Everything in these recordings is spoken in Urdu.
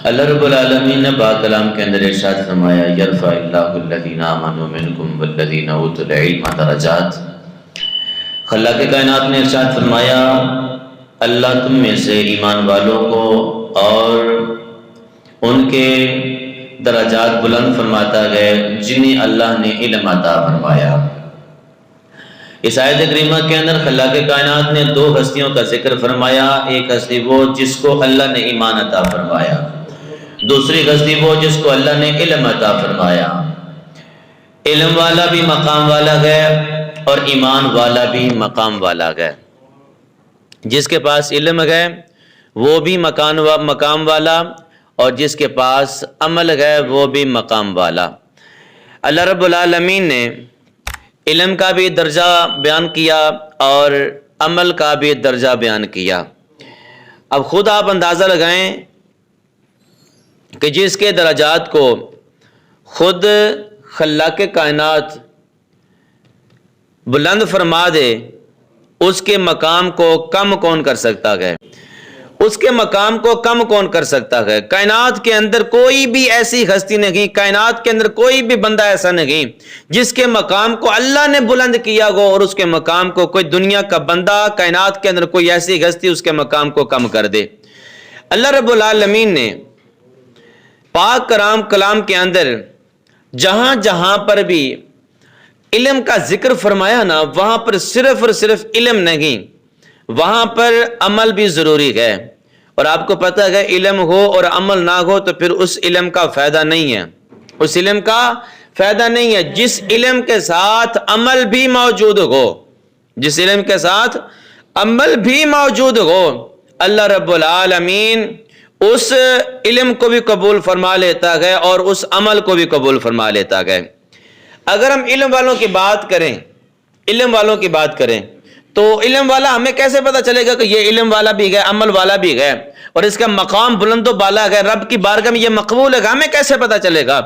اللہ رب العالمین نے پاک کلام کے اندر ارشاد فرمایا یرفع اللہ الذین آمنوا منکم والذین اوتوا العلم درجات۔ خلاق کائنات نے ارشاد فرمایا اللہ تم میں سے ایمان والوں کو اور ان کے درجات بلند فرماتا ہے جنہیں اللہ نے علم عطا فرمایا۔ اس آیت کریمہ کے اندر خلاق کائنات نے دو ہستیوں کا ذکر فرمایا، ایک ہستی وہ جس کو اللہ نے ایمان عطا فرمایا، دوسری ہستی وہ جس کو اللہ نے علم عطا فرمایا۔ علم والا بھی مقام والا ہے اور ایمان والا بھی مقام والا ہے۔ جس کے پاس علم ہے وہ بھی مقام والا اور جس کے پاس عمل ہے وہ بھی مقام والا۔ اللہ رب العالمین نے علم کا بھی درجہ بیان کیا اور عمل کا بھی درجہ بیان کیا۔ اب خود آپ اندازہ لگائیں کہ جس کے درجات کو خود خلاق کائنات بلند فرما دے اس کے مقام کو کم کون کر سکتا ہے؟ اس کے مقام کو کم کون کر سکتا ہے؟ کائنات کے اندر کوئی بھی ایسی ہستی نہیں، کائنات کے اندر کوئی بھی بندہ ایسا نہیں جس کے مقام کو اللہ نے بلند کیا ہو اور اس کے مقام کو کوئی دنیا کا بندہ، کائنات کے اندر کوئی ایسی ہستی اس کے مقام کو کم کر دے۔ اللہ رب العالمین نے پاک کلام کے اندر جہاں جہاں پر بھی علم کا ذکر فرمایا نا، وہاں پر صرف اور صرف علم نہیں، وہاں پر عمل بھی ضروری ہے۔ اور آپ کو پتہ ہے علم ہو اور عمل نہ ہو تو پھر اس علم کا فائدہ نہیں ہے، اس علم کا فائدہ نہیں ہے۔ جس علم کے ساتھ عمل بھی موجود ہو، جس علم کے ساتھ عمل بھی موجود ہو، اللہ رب العالمین اس علم کو بھی قبول فرما لیتا ہے اور اس عمل کو بھی قبول فرما لیتا ہے۔ اگر ہم علم والوں کی بات کریں، علم والوں کی بات کریں تو علم والا ہمیں کیسے پتہ چلے گا کہ یہ علم والا بھی ہے، عمل والا بھی ہے اور اس کا مقام بلند و بالا ہے، رب کی بارگاہ میں یہ مقبول ہے، ہمیں کیسے پتہ چلے گا؟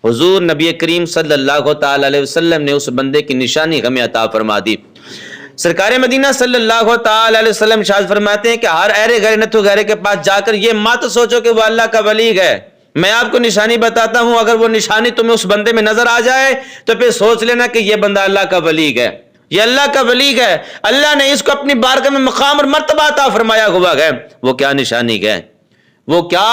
حضور نبی کریم صلی اللہ تعالی علیہ وسلم نے اس بندے کی نشانی ہمیں عطا فرما دی۔ سرکار مدینہ صلی اللہ تعالی علیہ وسلم ارشاد فرماتے ہیں کہ ہر اہرے غیر نتو غیرے کے پاس جا کر یہ مت سوچو کہ وہ اللہ کا ولی ہے، میں آپ کو نشانی بتاتا ہوں، اگر وہ نشانی تمہیں اس بندے میں نظر آ جائے تو پھر سوچ لینا کہ یہ بندہ اللہ کا ولی ہے، یہ اللہ کا ولی ہے، اللہ نے اس کو اپنی بارگاہ میں مقام اور مرتبہ عطا فرمایا ہوا ہے۔ وہ کیا نشانی ہے، وہ کیا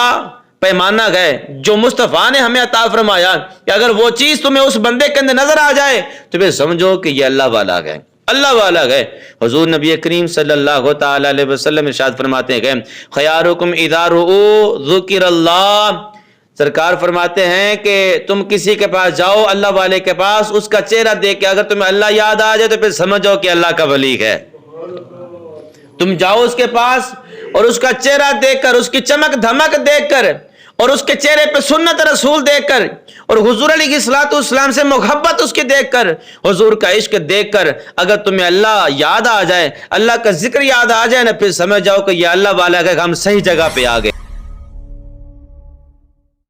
پیمانہ ہے جو مصطفیٰ نے ہمیں عطا فرمایا کہ اگر وہ چیز تمہیں اس بندے کے اندر نظر آ جائے تو پھر سمجھو کہ یہ اللہ والا ہے، اللہ والا ہے۔ حضور نبی کریم صلی اللہ تعالی علیہ وسلم ارشاد فرماتے ہیں خیارکم اذا رؤوا ذکر اللہ، سرکار فرماتے ہیں کہ تم کسی کے پاس جاؤ، اللہ والے کے پاس، اس کا چہرہ دیکھ کے اگر تمہیں اللہ یاد آ جائے تو پھر سمجھو کہ اللہ کا ولی ہے۔ تم جاؤ اس کے پاس اور اس کا چہرہ دیکھ کر، اس کی چمک دھمک دیکھ کر اور اس کے چہرے پہ سنت رسول دیکھ کر اور حضور علیہ الصلوۃ والسلام سے محبت اس کی دیکھ کر، حضور کا عشق دیکھ کر اگر تمہیں اللہ یاد آ جائے، اللہ کا ذکر یاد آ جائے نا، پھر سمجھ جاؤ کہ یہ اللہ والا ہے، ہم صحیح جگہ پہ آ گئے۔